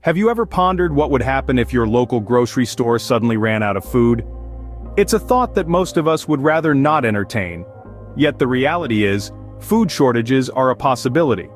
Have you ever pondered what would happen if your local grocery store suddenly ran out of food? It's a thought that most of us would rather not entertain. Yet the reality is, food shortages are a possibility.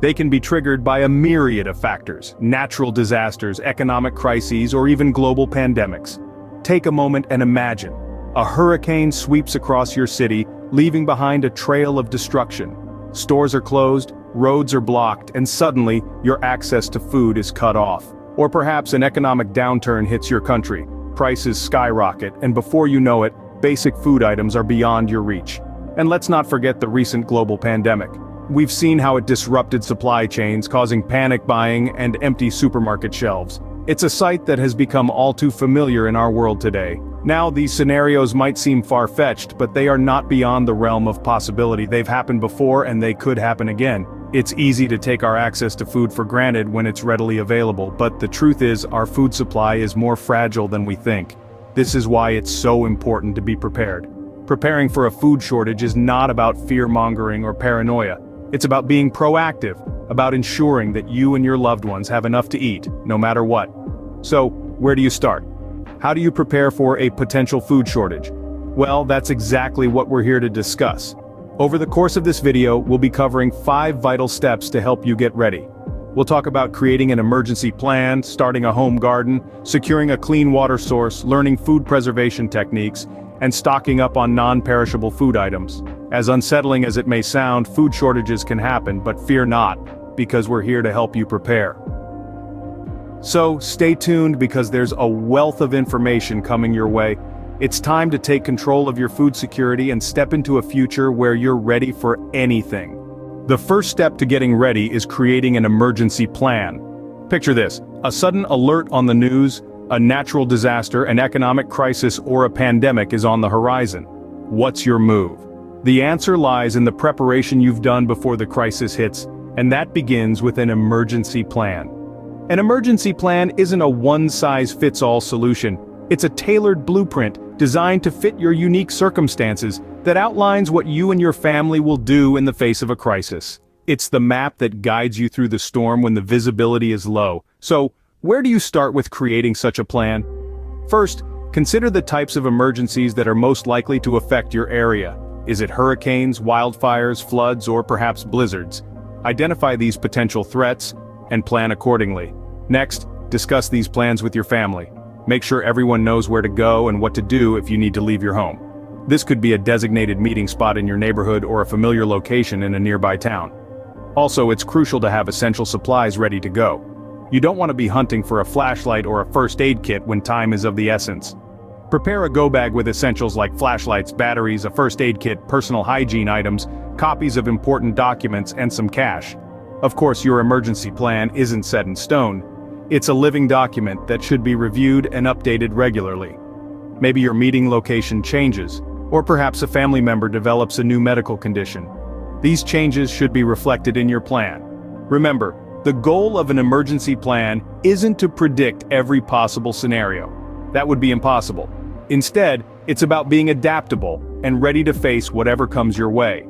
They can be triggered by a myriad of factors: natural disasters, economic crises, or even global pandemics. Take a moment and imagine. A hurricane sweeps across your city, leaving behind a trail of destruction. Stores are closed, roads are blocked, and suddenly, your access to food is cut off. Or perhaps an economic downturn hits your country, prices skyrocket, and before you know it, basic food items are beyond your reach. And let's not forget the recent global pandemic. We've seen how it disrupted supply chains, causing panic buying and empty supermarket shelves. It's a sight that has become all too familiar in our world today. Now, these scenarios might seem far-fetched, but they are not beyond the realm of possibility. They've happened before and they could happen again. It's easy to take our access to food for granted when it's readily available, but the truth is, our food supply is more fragile than we think. This is why it's so important to be prepared. Preparing for a food shortage is not about fear-mongering or paranoia. It's about being proactive, about ensuring that you and your loved ones have enough to eat, no matter what. So, where do you start? How do you prepare for a potential food shortage? Well, that's exactly what we're here to discuss. Over the course of this video, we'll be covering 5 vital steps to help you get ready. We'll talk about creating an emergency plan, starting a home garden, securing a clean water source, learning food preservation techniques, and stocking up on non-perishable food items. As unsettling as it may sound, food shortages can happen, but fear not, because we're here to help you prepare. So, stay tuned because there's a wealth of information coming your way. It's time to take control of your food security and step into a future where you're ready for anything. The first step to getting ready is creating an emergency plan. Picture this: a sudden alert on the news, a natural disaster, an economic crisis, or a pandemic is on the horizon. What's your move? The answer lies in the preparation you've done before the crisis hits, and that begins with an emergency plan. An emergency plan isn't a one-size-fits-all solution. It's a tailored blueprint designed to fit your unique circumstances that outlines what you and your family will do in the face of a crisis. It's the map that guides you through the storm when the visibility is low. So, where do you start with creating such a plan? First, consider the types of emergencies that are most likely to affect your area. Is it hurricanes, wildfires, floods, or perhaps blizzards? Identify these potential threats and plan accordingly. Next, discuss these plans with your family. Make sure everyone knows where to go and what to do if you need to leave your home. This could be a designated meeting spot in your neighborhood or a familiar location in a nearby town. Also, it's crucial to have essential supplies ready to go. You don't want to be hunting for a flashlight or a first aid kit when time is of the essence. Prepare a go bag with essentials like flashlights, batteries, a first aid kit, personal hygiene items, copies of important documents, and some cash. Of course, your emergency plan isn't set in stone. It's a living document that should be reviewed and updated regularly. Maybe your meeting location changes, or perhaps a family member develops a new medical condition. These changes should be reflected in your plan. Remember, the goal of an emergency plan isn't to predict every possible scenario. That would be impossible. Instead, it's about being adaptable and ready to face whatever comes your way.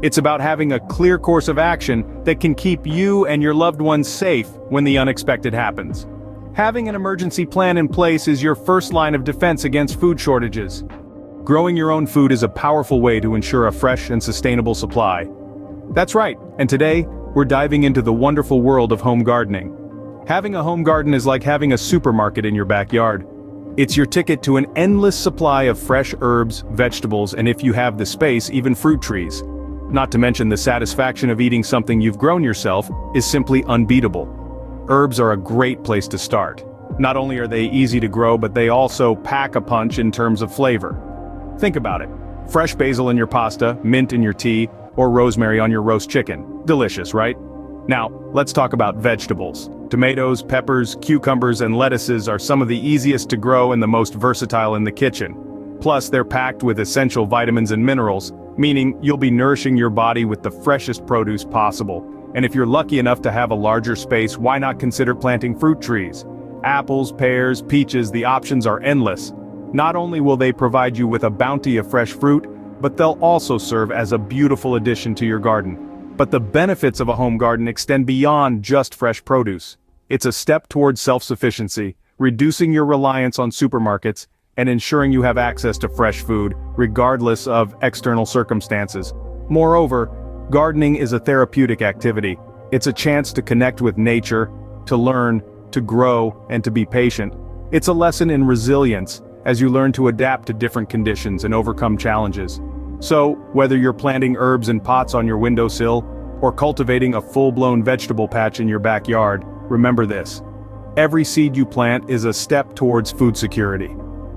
It's about having a clear course of action that can keep you and your loved ones safe when the unexpected happens. Having an emergency plan in place is your first line of defense against food shortages. Growing your own food is a powerful way to ensure a fresh and sustainable supply. That's right, and today, we're diving into the wonderful world of home gardening. Having a home garden is like having a supermarket in your backyard. It's your ticket to an endless supply of fresh herbs, vegetables, and if you have the space, even fruit trees. Not to mention the satisfaction of eating something you've grown yourself is simply unbeatable. Herbs are a great place to start. Not only are they easy to grow, but they also pack a punch in terms of flavor. Think about it. Fresh basil in your pasta, mint in your tea, or rosemary on your roast chicken. Delicious, right? Now, let's talk about vegetables. Tomatoes, peppers, cucumbers, and lettuces are some of the easiest to grow and the most versatile in the kitchen. Plus, they're packed with essential vitamins and minerals, meaning you'll be nourishing your body with the freshest produce possible. And if you're lucky enough to have a larger space, why not consider planting fruit trees? Apples, pears, peaches, the options are endless. Not only will they provide you with a bounty of fresh fruit, but they'll also serve as a beautiful addition to your garden. But the benefits of a home garden extend beyond just fresh produce. It's a step towards self-sufficiency, reducing your reliance on supermarkets, and ensuring you have access to fresh food, regardless of external circumstances. Moreover, gardening is a therapeutic activity. It's a chance to connect with nature, to learn, to grow, and to be patient. It's a lesson in resilience, as you learn to adapt to different conditions and overcome challenges. So, whether you're planting herbs in pots on your windowsill, or cultivating a full-blown vegetable patch in your backyard, remember this. Every seed you plant is a step towards food security.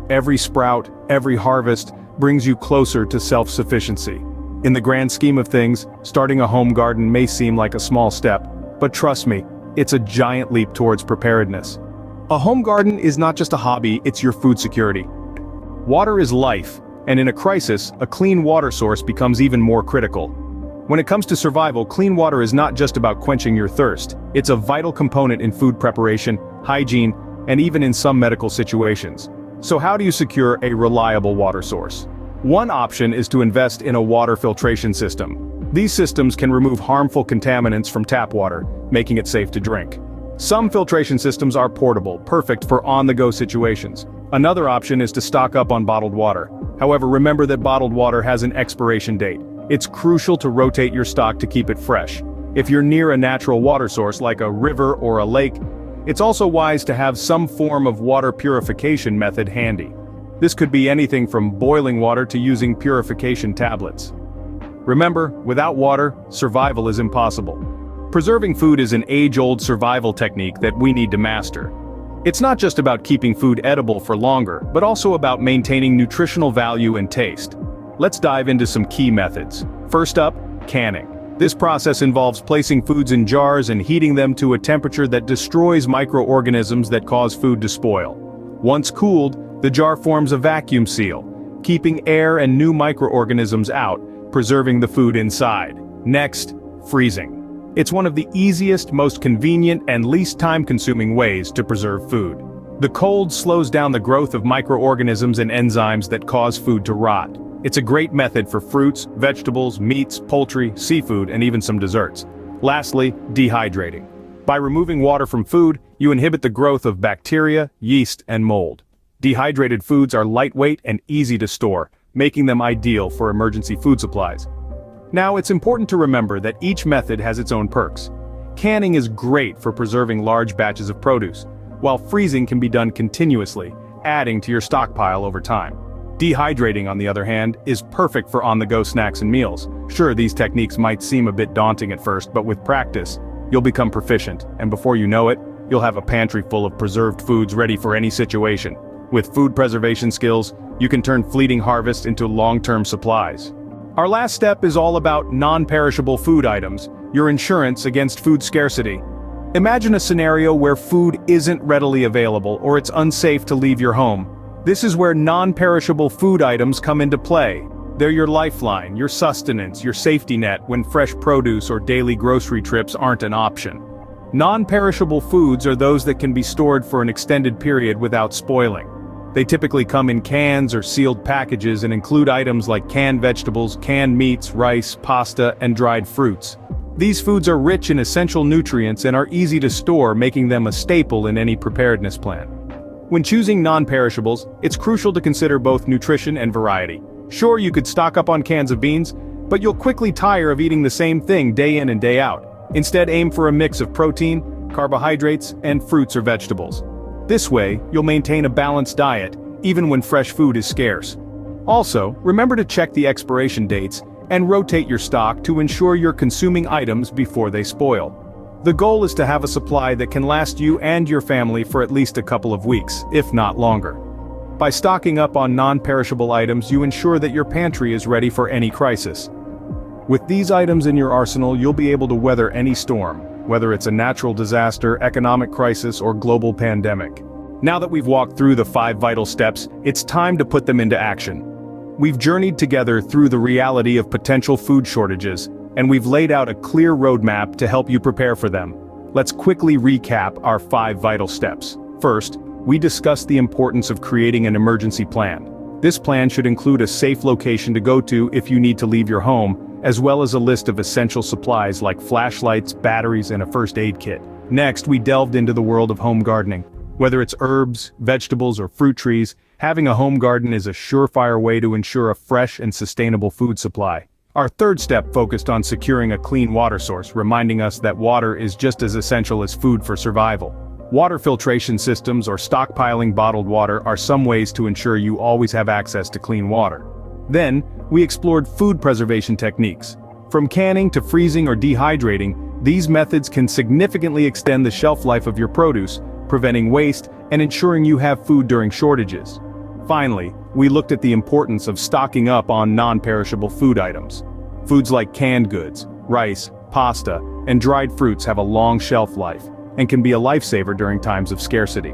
Every sprout, every harvest, brings you closer to self-sufficiency. In the grand scheme of things, starting a home garden may seem like a small step, but trust me, it's a giant leap towards preparedness. A home garden is not just a hobby, it's your food security. Water is life, and in a crisis, a clean water source becomes even more critical. When it comes to survival, clean water is not just about quenching your thirst. It's a vital component in food preparation, hygiene, and even in some medical situations. So how do you secure a reliable water source? One option is to invest in a water filtration system. These systems can remove harmful contaminants from tap water, making it safe to drink. Some filtration systems are portable, perfect for on-the-go situations. Another option is to stock up on bottled water. However, remember that bottled water has an expiration date. It's crucial to rotate your stock to keep it fresh. If you're near a natural water source like a river or a lake, it's also wise to have some form of water purification method handy. This could be anything from boiling water to using purification tablets. Remember, without water, survival is impossible. Preserving food is an age-old survival technique that we need to master. It's not just about keeping food edible for longer, but also about maintaining nutritional value and taste. Let's dive into some key methods. First up, canning. This process involves placing foods in jars and heating them to a temperature that destroys microorganisms that cause food to spoil. Once cooled, the jar forms a vacuum seal, keeping air and new microorganisms out, preserving the food inside. Next, freezing. It's one of the easiest, most convenient, and least time-consuming ways to preserve food. The cold slows down the growth of microorganisms and enzymes that cause food to rot. It's a great method for fruits, vegetables, meats, poultry, seafood, and even some desserts. Lastly, dehydrating. By removing water from food, you inhibit the growth of bacteria, yeast, and mold. Dehydrated foods are lightweight and easy to store, making them ideal for emergency food supplies. Now, it's important to remember that each method has its own perks. Canning is great for preserving large batches of produce, while freezing can be done continuously, adding to your stockpile over time. Dehydrating, on the other hand, is perfect for on-the-go snacks and meals. Sure, these techniques might seem a bit daunting at first, but with practice, you'll become proficient, and before you know it, you'll have a pantry full of preserved foods ready for any situation. With food preservation skills, you can turn fleeting harvests into long-term supplies. Our last step is all about non-perishable food items, your insurance against food scarcity. Imagine a scenario where food isn't readily available or it's unsafe to leave your home. This is where non-perishable food items come into play. They're your lifeline, your sustenance, your safety net when fresh produce or daily grocery trips aren't an option. Non-perishable foods are those that can be stored for an extended period without spoiling. They typically come in cans or sealed packages and include items like canned vegetables, canned meats, rice, pasta, and dried fruits. These foods are rich in essential nutrients and are easy to store, making them a staple in any preparedness plan. When choosing non-perishables, it's crucial to consider both nutrition and variety. Sure, you could stock up on cans of beans, but you'll quickly tire of eating the same thing day in and day out. Instead, aim for a mix of protein, carbohydrates, and fruits or vegetables. This way, you'll maintain a balanced diet, even when fresh food is scarce. Also, remember to check the expiration dates and rotate your stock to ensure you're consuming items before they spoil. The goal is to have a supply that can last you and your family for at least a couple of weeks, if not longer. By stocking up on non-perishable items, you ensure that your pantry is ready for any crisis. With these items in your arsenal, you'll be able to weather any storm, whether it's a natural disaster, economic crisis, or global pandemic. Now that we've walked through the 5 vital steps, it's time to put them into action. We've journeyed together through the reality of potential food shortages, and we've laid out a clear roadmap to help you prepare for them. Let's quickly recap our 5 vital steps. First, we discussed the importance of creating an emergency plan. This plan should include a safe location to go to if you need to leave your home, as well as a list of essential supplies like flashlights, batteries, and a first aid kit. Next, we delved into the world of home gardening. Whether it's herbs, vegetables, or fruit trees, having a home garden is a surefire way to ensure a fresh and sustainable food supply. Our third step focused on securing a clean water source, reminding us that water is just as essential as food for survival. Water filtration systems or stockpiling bottled water are some ways to ensure you always have access to clean water. Then, we explored food preservation techniques. From canning to freezing or dehydrating, these methods can significantly extend the shelf life of your produce, preventing waste and ensuring you have food during shortages. Finally, we looked at the importance of stocking up on non-perishable food items. Foods like canned goods, rice, pasta, and dried fruits have a long shelf life and can be a lifesaver during times of scarcity.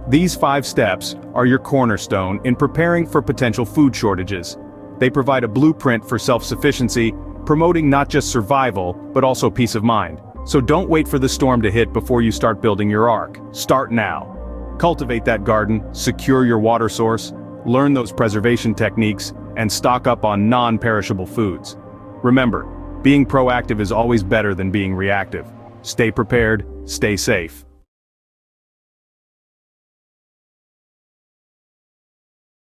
These 5 steps are your cornerstone in preparing for potential food shortages. They provide a blueprint for self-sufficiency, promoting not just survival, but also peace of mind. So don't wait for the storm to hit before you start building your ark. Start now. Cultivate that garden, secure your water source, learn those preservation techniques, and stock up on non-perishable foods. Remember, being proactive is always better than being reactive. Stay prepared, stay safe.